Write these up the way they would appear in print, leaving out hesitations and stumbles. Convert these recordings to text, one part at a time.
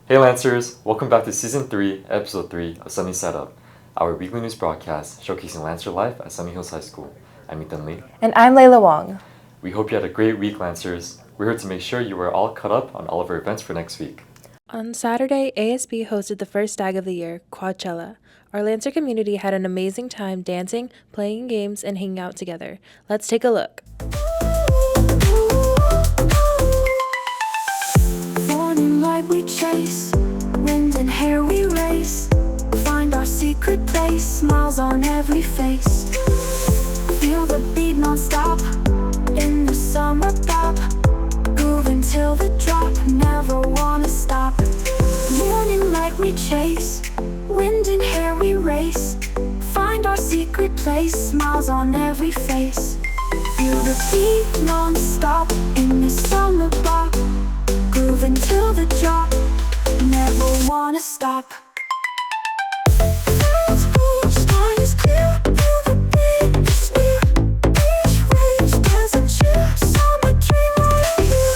Hey Lancers, welcome back to Season 3, Episode 3 of Sunny Setup, our weekly news broadcast showcasing Lancer life at Sunny Hills High School. I'm Ethan Lee. And I'm Layla Wong. We hope you had a great week, Lancers. We're here to make sure you are all caught up on all of our events for next week. On Saturday, ASB hosted the first stag of the year, Quadchella. Our Lancer community had an amazing time dancing, playing games, and hanging out together. Let's take a look. Morning light we chase, wind and hair we race, find our secret base, smiles on every face. Feel the beat non-stop, in the summer pop, grooving till the drop, never wanna stop. Morning light we chase, wind and hair we race, find our secret place, smiles on every face. Feel the beat non-stop, in the summer pop, grooving till the drop, never wanna stop. Sky is clear, feel the beat is near, beach waves dance and cheer, summer dream right here.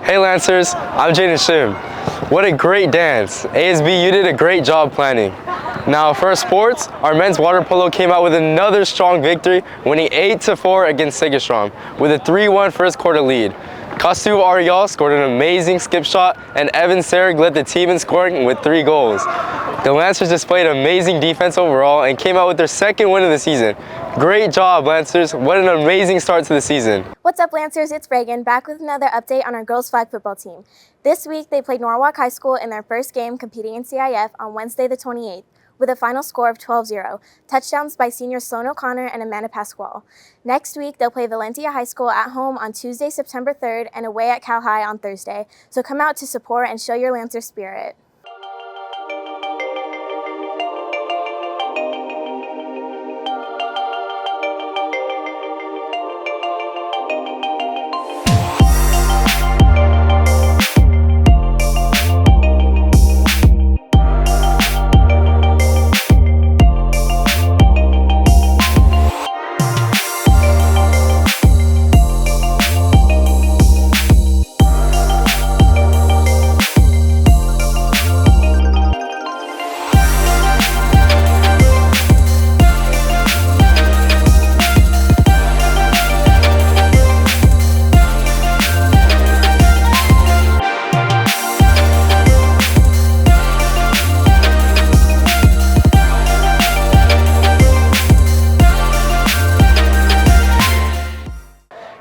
Hey Lancers, I'm Jaden Shim. What a great dance. ASB, you did a great job planning. Now for sports, our men's water polo came out with another strong victory, winning 8-4 against Segerstrom with a 3-1 first quarter lead. Kastu Ariel scored an amazing skip shot, and Evan Serig led the team in scoring with 3 goals. The Lancers displayed amazing defense overall and came out with their second win of the season. Great job, Lancers. What an amazing start to the season. What's up, Lancers? It's Reagan, back with another update on our girls' flag football team. This week, they played Norwalk High School in their first game competing in CIF on Wednesday the 28th, with a final score of 12-0, touchdowns by senior Sloan O'Connor and Amanda Pasquale. Next week, they'll play Valentia High School at home on Tuesday, September 3rd, and away at Cal High on Thursday, so come out to support and show your Lancer spirit.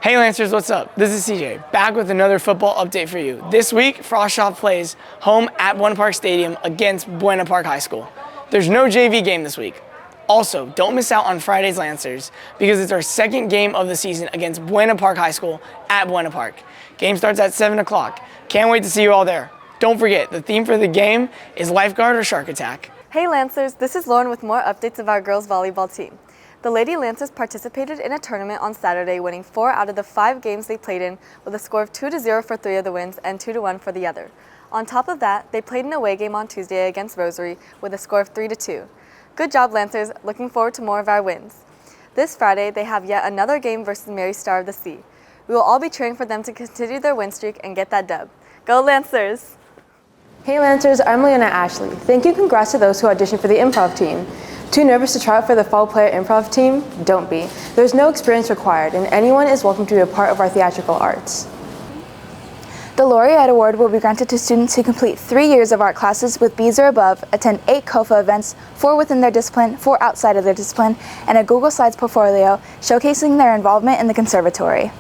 Hey Lancers, what's up? This is CJ, back with another football update for you. This week, Frostshop plays home at Buena Park Stadium against Buena Park High School. There's no JV game this week. Also, don't miss out on Friday's Lancers because it's our second game of the season against Buena Park High School at Buena Park. Game starts at 7 o'clock. Can't wait to see you all there. Don't forget, the theme for the game is lifeguard or shark attack. Hey Lancers, this is Lauren with more updates of our girls volleyball team. The Lady Lancers participated in a tournament on Saturday, winning 4 out of the 5 games they played in with a score of 2-0 for 3 of the wins and 2-1 for the other. On top of that, they played an away game on Tuesday against Rosary with a score of 3-2. Good job, Lancers. Looking forward to more of our wins. This Friday, they have yet another game versus Mary Star of the Sea. We will all be cheering for them to continue their win streak and get that dub. Go Lancers! Hey Lancers, I'm Leona Ashley. Thank you and congrats to those who auditioned for the improv team. Too nervous to try out for the Fall Player Improv team? Don't be. There's no experience required, and anyone is welcome to be a part of our theatrical arts. The Laureate Award will be granted to students who complete 3 years of art classes with Bs or above, attend 8 COFA events, 4 within their discipline, 4 outside of their discipline, and a Google Slides portfolio showcasing their involvement in the conservatory.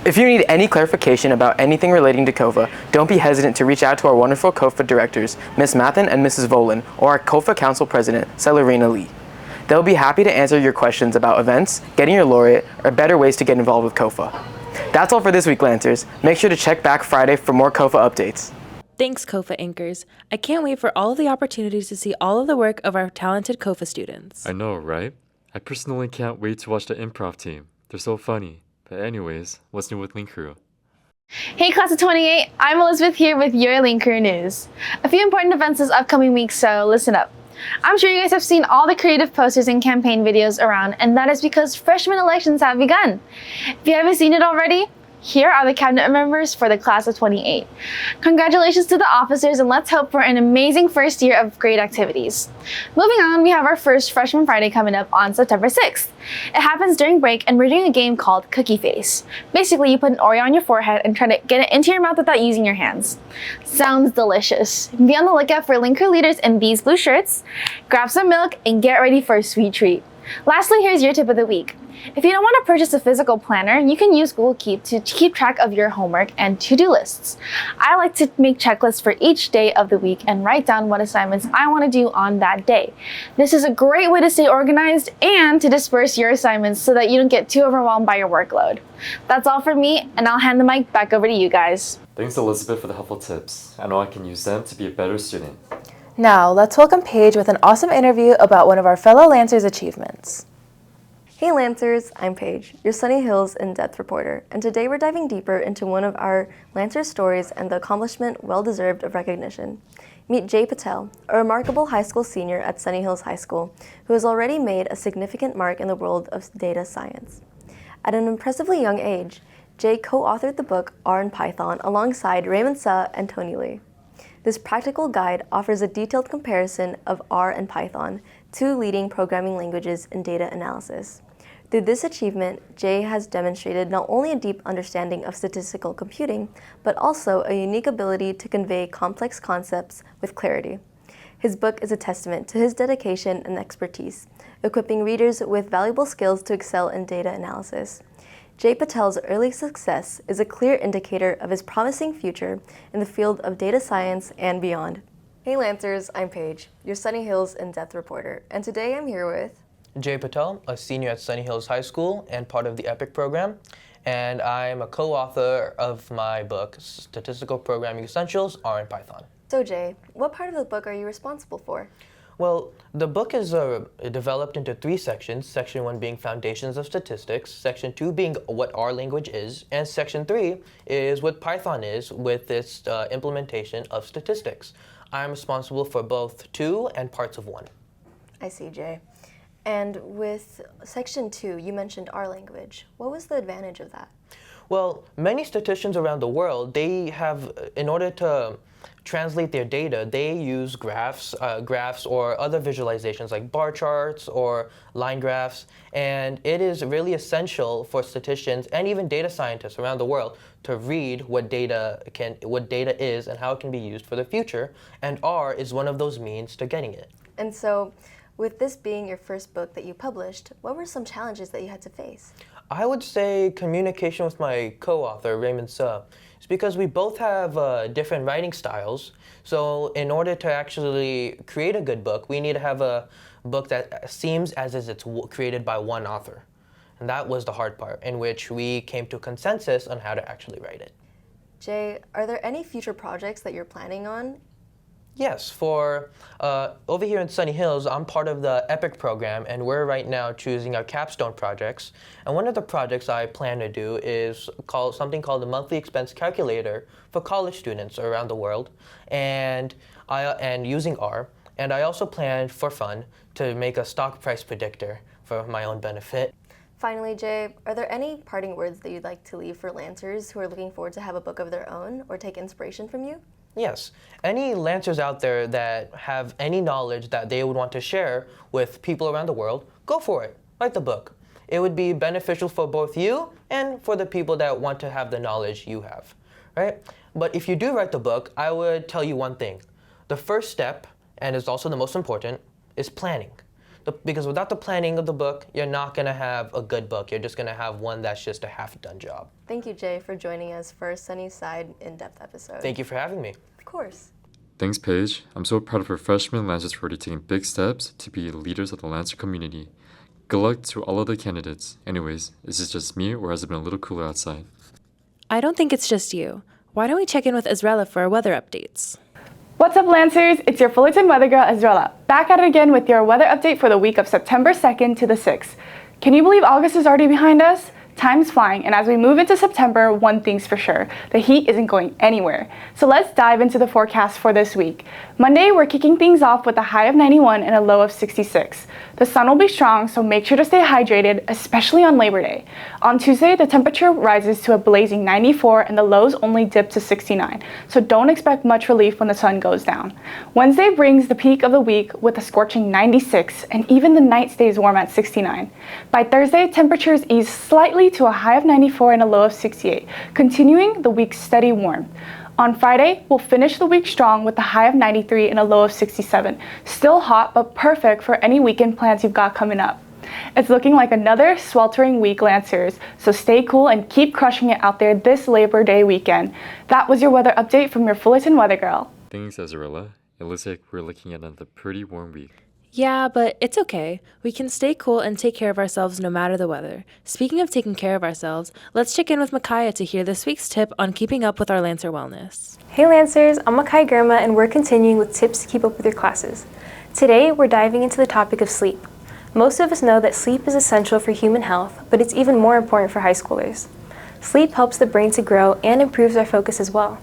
If you need any clarification about anything relating to COFA, don't be hesitant to reach out to our wonderful COFA directors, Ms. Mathen and Mrs. Volan, or our COFA Council President, Celerina Lee. They'll be happy to answer your questions about events, getting your laureate, or better ways to get involved with COFA. That's all for this week, Lancers. Make sure to check back Friday for more COFA updates. Thanks, COFA anchors. I can't wait for all of the opportunities to see all of the work of our talented COFA students. I know, right? I personally can't wait to watch the improv team. They're so funny. But anyways, what's new with Link Crew? Hey class of 28, I'm Elizabeth here with your Link Crew news. A few important events this upcoming week, so listen up. I'm sure you guys have seen all the creative posters and campaign videos around, and that is because freshman elections have begun. If you haven't seen it already, here are the cabinet members for the class of 28. Congratulations to the officers, and let's hope for an amazing first year of great activities. Moving on, we have our first Freshman Friday coming up on September 6th. It happens during break, and we're doing a game called Cookie Face. Basically, you put an Oreo on your forehead and try to get it into your mouth without using your hands. Sounds delicious. Be on the lookout for linker leaders in these blue shirts. Grab some milk and get ready for a sweet treat. Lastly, here's your tip of the week. If you don't want to purchase a physical planner, you can use Google Keep to keep track of your homework and to-do lists. I like to make checklists for each day of the week and write down what assignments I want to do on that day. This is a great way to stay organized and to disperse your assignments so that you don't get too overwhelmed by your workload. That's all for me, and I'll hand the mic back over to you guys. Thanks Elizabeth for the helpful tips. I know I can use them to be a better student. Now, let's welcome Paige with an awesome interview about one of our fellow Lancers' achievements. Hey Lancers, I'm Paige, your Sunny Hills in-depth reporter, and today we're diving deeper into one of our Lancers stories and the accomplishment well-deserved of recognition. Meet Jay Patel, a remarkable high school senior at Sunny Hills High School, who has already made a significant mark in the world of data science. At an impressively young age, Jay co-authored the book R in Python alongside Raymond Suh and Tony Lee. This practical guide offers a detailed comparison of R and Python, two leading programming languages in data analysis. Through this achievement, Jay has demonstrated not only a deep understanding of statistical computing, but also a unique ability to convey complex concepts with clarity. His book is a testament to his dedication and expertise, equipping readers with valuable skills to excel in data analysis. Jay Patel's early success is a clear indicator of his promising future in the field of data science and beyond. Hey Lancers, I'm Paige, your Sunny Hills in-depth reporter, and today I'm here with Jay Patel, a senior at Sunny Hills High School and part of the EPIC program, and I'm a co-author of my book, Statistical Programming Essentials, R in Python. So Jay, what part of the book are you responsible for? Well, the book is developed into 3 sections, Section 1 being Foundations of Statistics, Section 2 being what R language is, and Section 3 is what Python is with its implementation of statistics. I'm responsible for both 2 and parts of 1. I see, Jay. And with Section 2, you mentioned R language. What was the advantage of that? Well, many statisticians around the world, they have, in order to translate their data, they use graphs or other visualizations like bar charts or line graphs, and it is really essential for statisticians and even data scientists around the world to read what data is and how it can be used for the future, and R is one of those means to getting it. And so, with this being your first book that you published, what were some challenges that you had to face? I would say communication with my co-author, Raymond Suh. It's because we both have different writing styles. So in order to actually create a good book, we need to have a book that seems as if it's created by one author. And that was the hard part, in which we came to a consensus on how to actually write it. Jay, are there any future projects that you're planning on? Yes, for over here in Sunny Hills, I'm part of the EPIC program, and we're right now choosing our capstone projects. And one of the projects I plan to do is something called the Monthly Expense Calculator for college students around the world, and using R. And I also plan, for fun, to make a stock price predictor for my own benefit. Finally, Jay, are there any parting words that you'd like to leave for Lancers who are looking forward to have a book of their own or take inspiration from you? Yes. Any Lancers out there that have any knowledge that they would want to share with people around the world, go for it. Write the book. It would be beneficial for both you and for the people that want to have the knowledge you have, right? But if you do write the book, I would tell you one thing. The first step, and it's also the most important, is planning. Because without the planning of the book, you're not going to have a good book. You're just going to have one that's just a half-done job. Thank you, Jay, for joining us for our Sunny Side in-depth episode. Thank you for having me. Of course. Thanks, Paige. I'm so proud of our freshmen Lancers for already taking big steps to be leaders of the Lancer community. Good luck to all of the candidates. Anyways, is this just me or has it been a little cooler outside? I don't think it's just you. Why don't we check in with Ezrella for our weather updates? What's up, Lancers? It's your Fullerton weather girl, Ezrella, back at it again with your weather update for the week of September 2nd to the 6th. Can you believe August is already behind us? Time's flying, and as we move into September, one thing's for sure, the heat isn't going anywhere. So let's dive into the forecast for this week. Monday, we're kicking things off with a high of 91 and a low of 66. The sun will be strong, so make sure to stay hydrated, especially on Labor Day. On Tuesday, the temperature rises to a blazing 94 and the lows only dip to 69, so don't expect much relief when the sun goes down. Wednesday brings the peak of the week with a scorching 96, and even the night stays warm at 69. By Thursday, temperatures ease slightly to a high of 94 and a low of 68, continuing the week's steady warmth. On Friday, we'll finish the week strong with a high of 93 and a low of 67. Still hot, but perfect for any weekend plans you've got coming up. It's looking like another sweltering week, Lancers, so stay cool and keep crushing it out there this Labor Day weekend. That was your weather update from your Fullerton Weather Girl. Thanks, Azarella. It looks like we're looking at another pretty warm week. Yeah, but it's okay. We can stay cool and take care of ourselves no matter the weather. Speaking of taking care of ourselves, let's check in with Micaiah to hear this week's tip on keeping up with our Lancer wellness. Hey Lancers, I'm Micaiah Grandma and we're continuing with tips to keep up with your classes. Today, we're diving into the topic of sleep. Most of us know that sleep is essential for human health, but it's even more important for high schoolers. Sleep helps the brain to grow and improves our focus as well.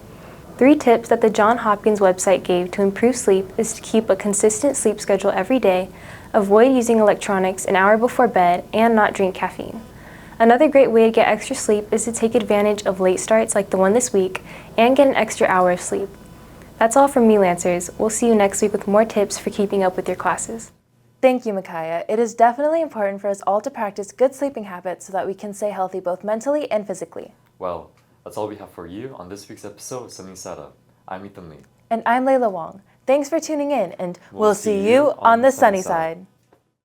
3 tips that the Johns Hopkins website gave to improve sleep is to keep a consistent sleep schedule every day, avoid using electronics an hour before bed, and not drink caffeine. Another great way to get extra sleep is to take advantage of late starts like the one this week and get an extra hour of sleep. That's all from me, Lancers. We'll see you next week with more tips for keeping up with your classes. Thank you, Micaiah. It is definitely important for us all to practice good sleeping habits so that we can stay healthy both mentally and physically. Well, that's all we have for you on this week's episode of Sunny Side Up. I'm Ethan Lee. And I'm Layla Wong. Thanks for tuning in, and we'll see you on the sunny side.